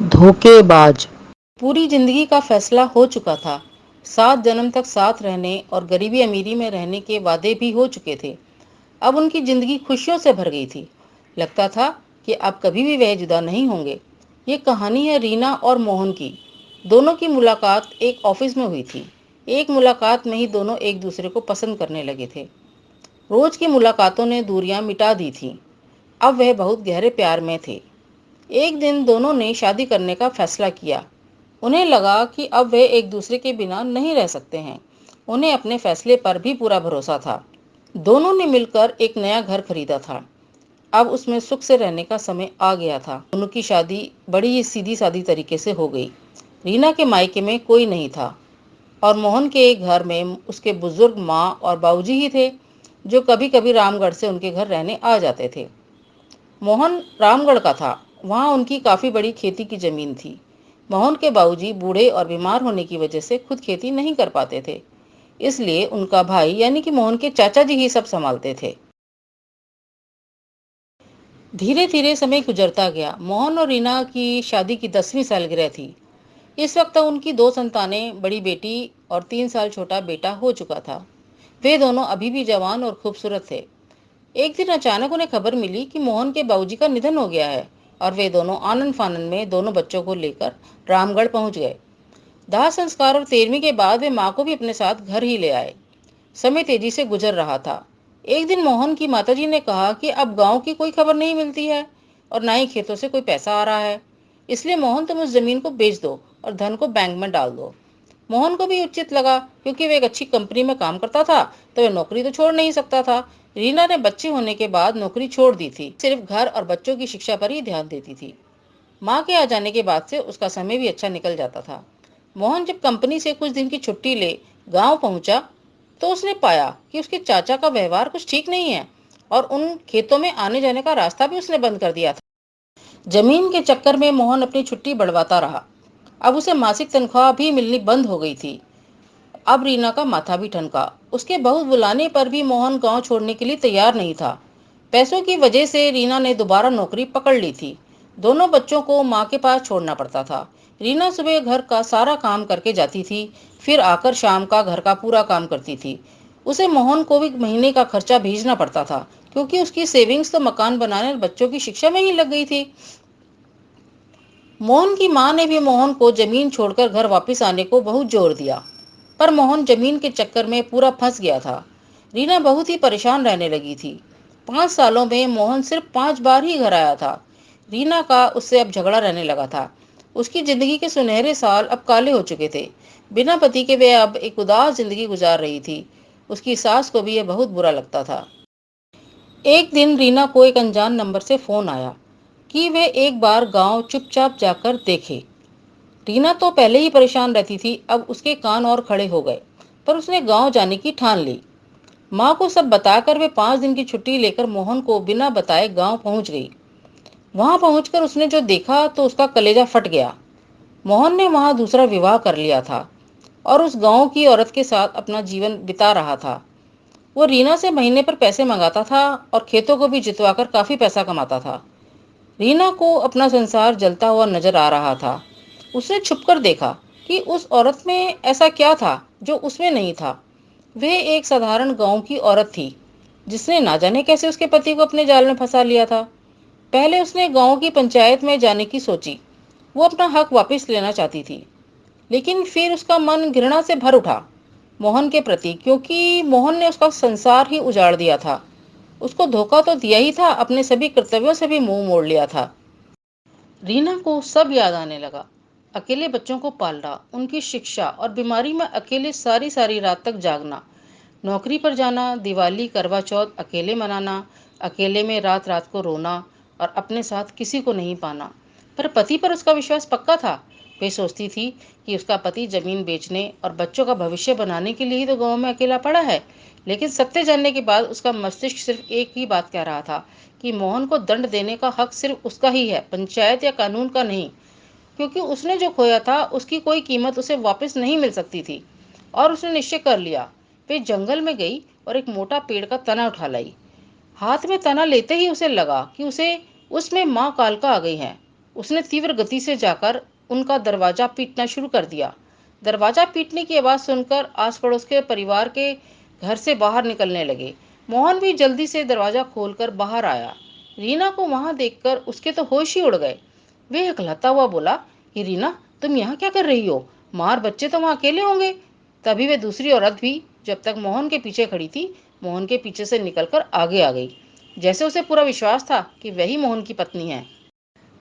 धोखेबाज। पूरी जिंदगी का फैसला हो चुका था। 7 जन्म तक साथ रहने और गरीबी अमीरी में रहने के वादे भी हो चुके थे। अब उनकी जिंदगी खुशियों से भर गई थी। लगता था कि अब कभी भी वह जुदा नहीं होंगे। ये कहानी है रीना और मोहन की। दोनों की मुलाकात एक ऑफिस में हुई थी। एक मुलाकात में ही दोनों एक दूसरे को पसंद करने लगे थे। रोज की मुलाकातों ने दूरियां मिटा दी थीं। अब वह बहुत गहरे प्यार में थे। एक दिन दोनों ने शादी करने का फैसला किया। उन्हें लगा कि अब वे एक दूसरे के बिना नहीं रह सकते हैं। उन्हें अपने फैसले पर भी पूरा भरोसा था। दोनों ने मिलकर एक नया घर खरीदा था। अब उसमें सुख से रहने का समय आ गया था। दोनों की शादी बड़ी ही सीधी सादी तरीके से हो गई। रीना के मायके में कोई नहीं था और मोहन के एक घर में उसके बुजुर्ग माँ और बाबूजी ही थे, जो कभी कभी रामगढ़ से उनके घर रहने आ जाते थे। मोहन रामगढ़ का था। वहाँ उनकी काफी बड़ी खेती की जमीन थी। मोहन के बाबूजी बूढ़े और बीमार होने की वजह से खुद खेती नहीं कर पाते थे, इसलिए उनका भाई यानी कि मोहन के चाचा जी ही सब संभालते थे। धीरे धीरे समय गुजरता गया। मोहन और रीना की शादी की 10वीं सालगिरह थी। इस वक्त उनकी 2 संतानें, बड़ी बेटी और 3 साल छोटा बेटा हो चुका था। वे दोनों अभी भी जवान और खूबसूरत थे। एक दिन अचानक उन्हें खबर मिली कि मोहन के बाबूजी का निधन हो गया है और वे दोनों आनंद फानन में दोनों बच्चों को लेकर रामगढ़ पहुंच गए। दाह संस्कार और 13वीं के बाद वे माँ को भी अपने साथ घर ही ले आए। समय तेजी से गुजर रहा था। एक दिन मोहन की माताजी ने कहा कि अब गांव की कोई खबर नहीं मिलती है और ना ही खेतों से कोई पैसा आ रहा है, इसलिए मोहन तुम उस जमीन को बेच दो और धन को बैंक में डाल दो। मोहन को भी उचित लगा, क्योंकि वे एक अच्छी कंपनी में काम करता था, तो वे नौकरी तो छोड़ नहीं सकता था। रीना ने बच्चे होने के बाद नौकरी छोड़ दी थी, सिर्फ घर और बच्चों की शिक्षा पर ही ध्यान देती थी। माँ के आ जाने के बाद से उसका समय भी अच्छा निकल जाता था। मोहन जब कंपनी से कुछ दिन की छुट्टी ले गांव पहुंचा, तो उसने पाया कि उसके चाचा का व्यवहार कुछ ठीक नहीं है और उन खेतों में आने जाने का रास्ता भी उसने बंद कर दिया था। जमीन के चक्कर में मोहन अपनी छुट्टी बढ़वाता रहा। अब उसे मासिक तनख्वाह भी मिलनी बंद हो गई थी। अब रीना का माथा भी ठनका। उसके बहुत बुलाने पर भी मोहन गांव छोड़ने के लिए तैयार नहीं था। पैसों की वजह से रीना ने दोबारा नौकरी पकड़ ली थी। दोनों बच्चों को माँ के पास छोड़ना पड़ता था। रीना सुबह घर का सारा काम करके जाती थी, फिर आकर शाम का घर का पूरा काम करती थी। उसे मोहन को भी महीने का खर्चा भेजना पड़ता था, क्योंकि उसकी सेविंग्स तो मकान बनाने और बच्चों की शिक्षा में ही लग गई थी। मोहन की माँ ने भी मोहन को जमीन छोड़कर घर वापस आने को बहुत जोर दिया, पर मोहन जमीन के चक्कर में पूरा फंस गया था। रीना बहुत ही परेशान रहने लगी थी। 5 सालों में मोहन सिर्फ 5 बार ही घर आया था। रीना का उससे अब झगड़ा रहने लगा था। उसकी जिंदगी के सुनहरे साल अब काले हो चुके थे। बिना पति के वे अब एक उदास जिंदगी गुजार रही थी। उसकी सास को भी यह बहुत बुरा लगता था। एक दिन रीना को एक अनजान नंबर से फोन आया कि वे एक बार गांव चुपचाप जाकर देखे। रीना तो पहले ही परेशान रहती थी, अब उसके कान और खड़े हो गए, पर उसने गांव जाने की ठान ली। माँ को सब बताकर वे 5 दिन की छुट्टी लेकर मोहन को बिना बताए गांव पहुंच गई। वहां पहुंचकर उसने जो देखा तो उसका कलेजा फट गया। मोहन ने वहां दूसरा विवाह कर लिया था और उस गांव की औरत के साथ अपना जीवन बिता रहा था। वो रीना से महीने पर पैसे मंगाता था और खेतों को भी जितवाकर काफी पैसा कमाता था। रीना को अपना संसार जलता हुआ नजर आ रहा था। उसने छुपकर देखा कि उस औरत में ऐसा क्या था जो उसमें नहीं था। वह एक साधारण गांव की औरत थी, जिसने ना जाने कैसे उसके पति को अपने जाल में फंसा लिया था। पहले उसने गांव की पंचायत में जाने की सोची। वो अपना हक वापस लेना चाहती थी, लेकिन फिर उसका मन घृणा से भर उठा मोहन के प्रति, क्योंकि मोहन ने उसका संसार ही उजाड़ दिया था। उसको धोखा तो दिया ही था, अपने सभी कर्तव्यों से भी मुंह मोड़ लिया था। रीना को सब याद आने लगा। अकेले बच्चों को पालना, उनकी शिक्षा और बीमारी में अकेले सारी सारी रात तक जागना, नौकरी पर जाना, दिवाली करवा चौथ अकेले मनाना, अकेले में रात रात को रोना और अपने साथ किसी को नहीं पाना। पर पति पर उसका विश्वास पक्का था। वे सोचती थी कि उसका पति जमीन बेचने और बच्चों का भविष्य बनाने के लिए ही तो गांव में अकेला पड़ा है। लेकिन सत्य जानने के बाद उसका मस्तिष्क सिर्फ एक ही बात कह रहा था कि मोहन को दंड देने का हक सिर्फ उसका ही है, पंचायत या कानून का नहीं। क्योंकि उसने जो खोया था उसकी कोई कीमत उसे वापस नहीं मिल सकती थी। और उसने निश्चय कर लिया। वे जंगल में गई और एक मोटा पेड़ का तना उठा लाई। हाथ में तना लेते ही उसे लगा कि उसे उसमें माँ कालका आ गई है। उसने तीव्र गति से जाकर उनका दरवाजा पीटना शुरू कर दिया। दरवाजा पीटने की आवाज सुनकर आस पड़ोस के परिवार के घर से बाहर निकलने लगे। मोहन भी जल्दी से दरवाजा खोलकर बाहर आया। रीना को वहां देखकर उसके तो होश ही उड़ गए। वे हकलाता हुआ बोला कि रीना, तुम यहाँ क्या कर रही हो? मार बच्चे तो वहां अकेले होंगे। तभी वे दूसरी औरत भी, जब तक मोहन के पीछे खड़ी थी, मोहन के पीछे से निकलकर आगे आ गई, जैसे उसे पूरा विश्वास था कि वही मोहन की पत्नी है।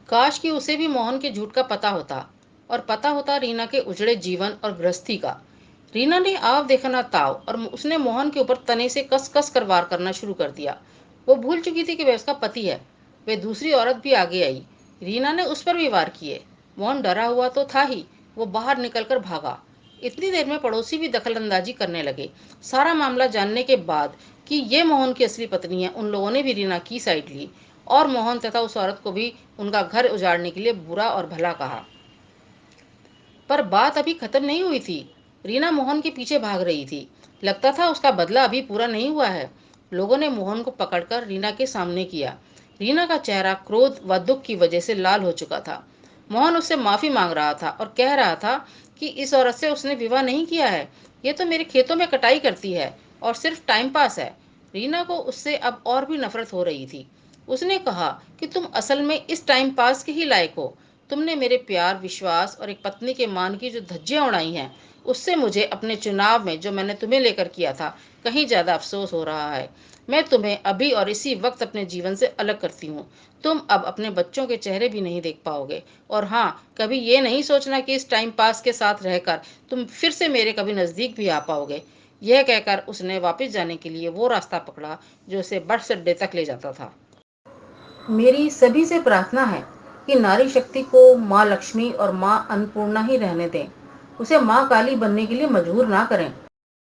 काश कि उसे भी मोहन के झूठ का पता होता, और पता होता रीना के उजड़े जीवन और गृहस्थी का। रीना ने आव देखा ना ताव, और उसने मोहन के ऊपर तने से कस कस कर वार करना शुरू कर दिया। वो भूल चुकी थी कि वह उसका पति है। वे दूसरी औरत भी आगे आई। रीना ने उस पर भी वार किए। मोहन डरा हुआ तो था ही, वो बाहर निकलकर भागा। इतनी देर में पड़ोसी भी दखलंदाजी करने लगे। सारा मामला जानने के बाद कि ये मोहन की असली पत्नी है, उन लोगों ने भी रीना की साइड ली और मोहन तथा उस औरत को भी उनका घर उजाड़ने के लिए बुरा और भला कहा। पर बात अभी खत्म नहीं हुई थी। रीना मोहन के पीछे भाग रही थी। लगता था उसका बदला अभी पूरा नहीं हुआ है। लोगों ने मोहन को पकड़कर रीना के सामने किया। रीना का चेहरा क्रोध व दुख की वजह से लाल हो चुका था। मोहन उससे माफी मांग रहा था और कह रहा था कि इस औरत से उसने विवाह नहीं किया है। ये तो मेरे खेतों में कटाई करती है और सिर्फ टाइम पास है। रीना को उससे अब और भी नफरत हो रही थी। उसने कहा कि तुम असल में इस टाइम पास के ही लायक हो। तुमने मेरे प्यार, विश्वास और एक पत्नी के मान की जो धज्जियां उड़ाई हैं, उससे मुझे अपने चुनाव में जो मैंने तुम्हें लेकर किया था, कहीं ज्यादा अफसोस हो रहा है। मैं तुम्हें अभी और इसी वक्त अपने जीवन से अलग करती हूँ। तुम अब अपने बच्चों के चेहरे भी नहीं देख पाओगे। और हाँ, कभी ये नहीं सोचना कि इस टाइम पास के साथ रहकर तुम फिर से मेरे कभी नजदीक भी आ पाओगे। यह कहकर उसने वापस जाने के लिए वो रास्ता पकड़ा जो उसे बस अड्डे तक ले जाता था। मेरी सभी से प्रार्थना है कि नारी शक्ति को माँ लक्ष्मी और माँ अन्नपूर्णा ही रहने दें। उसे माँ काली बनने के लिए मजबूर ना करें।